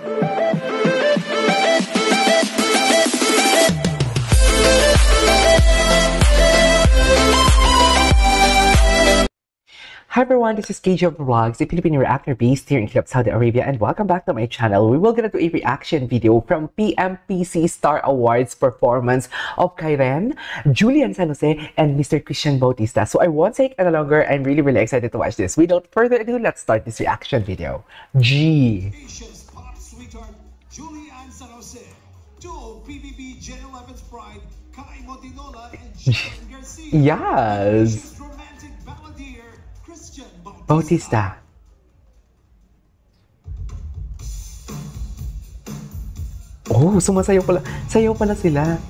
Hi everyone, this is KJ Vlogs, a Filipino reactor based here in Club Saudi Arabia, and welcome back to my channel. We will gonna do a reaction video from PMPC Star Awards performance of Kairen, Julian San Jose, and Mr. Christian Bautista. So I won't take any longer. I'm really excited to watch this. Without further ado, let's start this reaction video. G. Asia's pop sweetheart, Julian San Jose, duo PBB Gen 11's pride, Kai Motinola and Gian Garcia. Yes. Romantic balladeer, Christian Bautista. Oh, sumasayaw pala. Sayaw pala sila.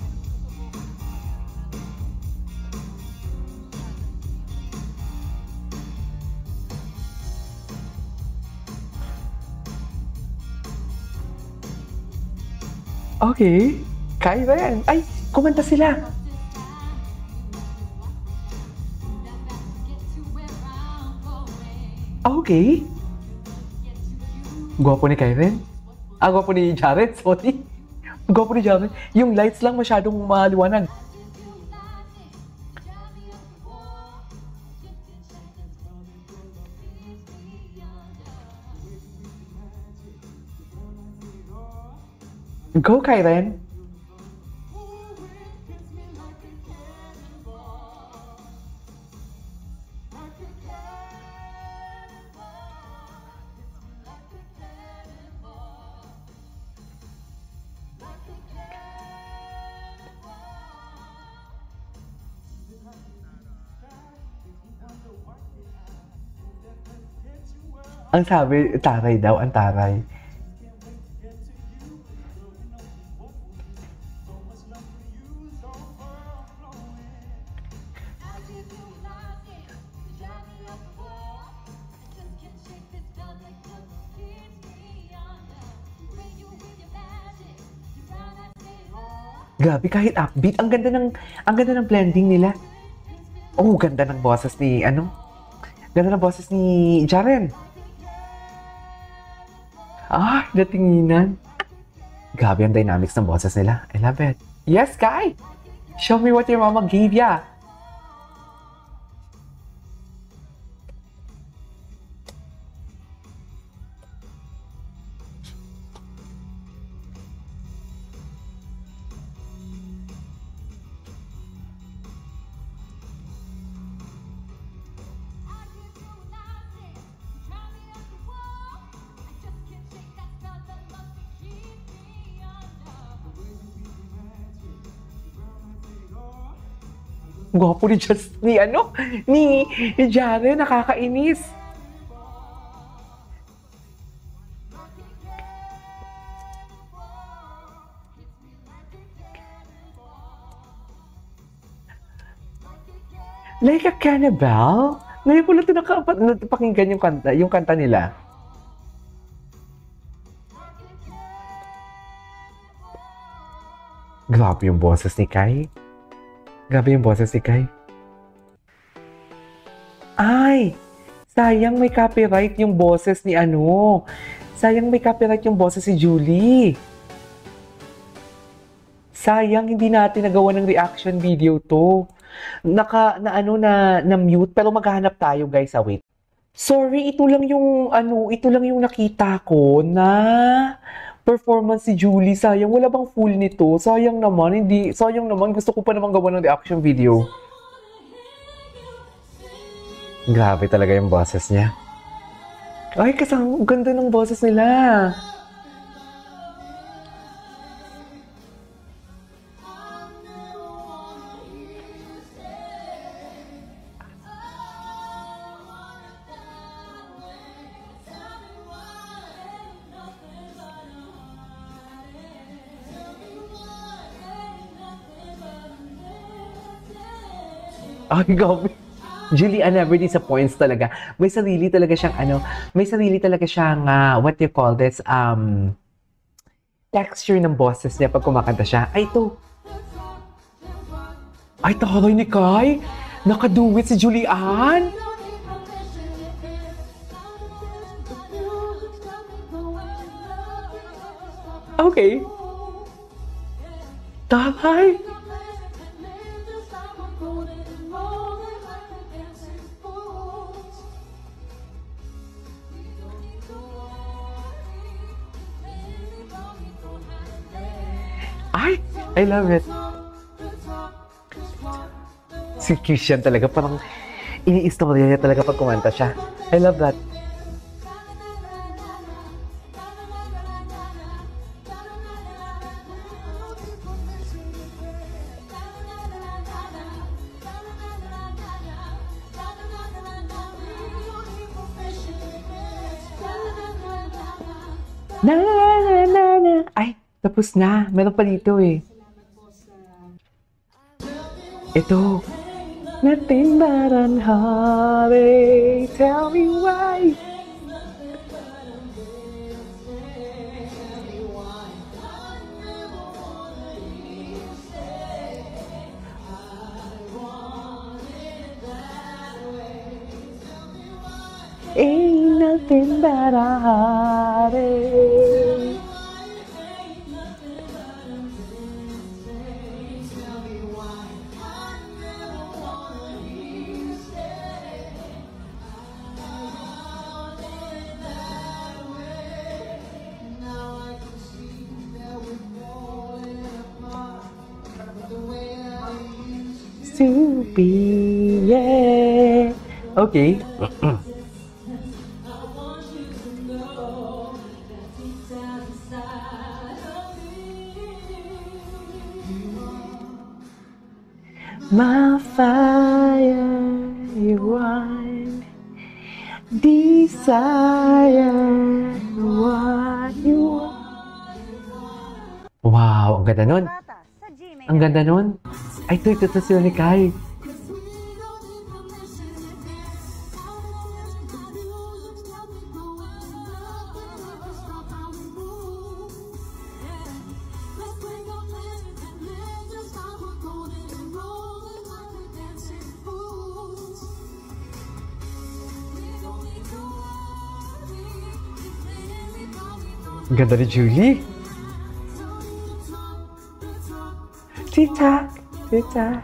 Okay. Kairen. Ay, kumanta sila. Okay. Gwapo ni Kairen. Gwapo ni Jared. Sorry. Gwapo ni Jared. Yung lights lang masyadong maliwanag. Go, Kairen. Ang sabi, taray daw, ang taray. Grabe, kahit upbeat, ang ganda ng blending nila. Oh, ganda ng boses ni Ganda ng boses ni Jaren. Ah, natinginan. Grabe ang dynamics ng boses nila. I love it. Yes, Kai! Show me what your mama gave ya. Gwapo ni ni Jaren, nakakainis. Like a cannibal? Ngayon ko lang ito napakinggan yung kanta nila. Grabe yung boses ni Kai. Grabe yung boses ni Kai. Ay! Sayang may copyright yung boses ni Sayang may copyright yung boses si Julie. Sayang hindi natin nagawa ng reaction video to. Na-mute pero maghahanap tayo guys, wait. Sorry, ito lang yung nakita ko na performance si Julie. Sayang, wala bang full nito? Sayang naman, gusto ko pa naman gawa ng reaction video. Grabe talaga yung boses niya. Ay, kasang ganda ng boses nila. Ay, gabi. Julian never disappoints talaga. May sarili talaga siyang, what do you call this, texture ng boses niya pag kumakanta siya. Ay, ito. Ay, taray ni Kai. Nakaduwit si Julian. Okay. Talay. Ay, I love it. Si Christian talaga, parang ini-istorya niya talaga pag kumanta siya. I love that. Na na na na na. Ay, tapos na. Meron pa dito eh. Ito. Nothing but heartache. Tell me why. Ain't nothing but a heartache. To be, yeah. Okay. My fire, you want desire, what you want. Wow, ang ganda nun. Ang ganda nun. Ay, ito sila ni Kai. Ang ganda ni Julie. Tik-tak, tik-tak.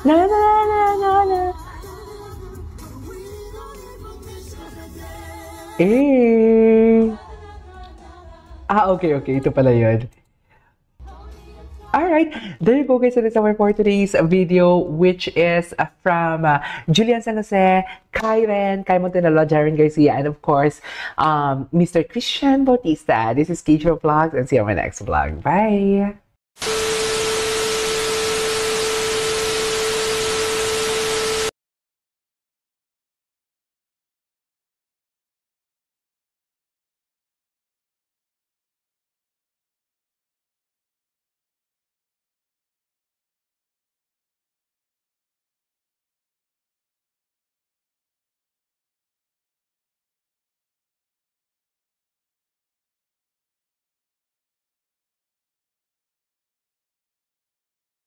Na na na na na. Eh. Okay. Ito pala yun. Alright, there you go guys. So that's our for today's video, which is from Julian San Jose, Kai Montenola, Jaren Garcia, and of course, Mr. Christian Bautista. This is KJ Vlogs, and see you on my next vlog. Bye!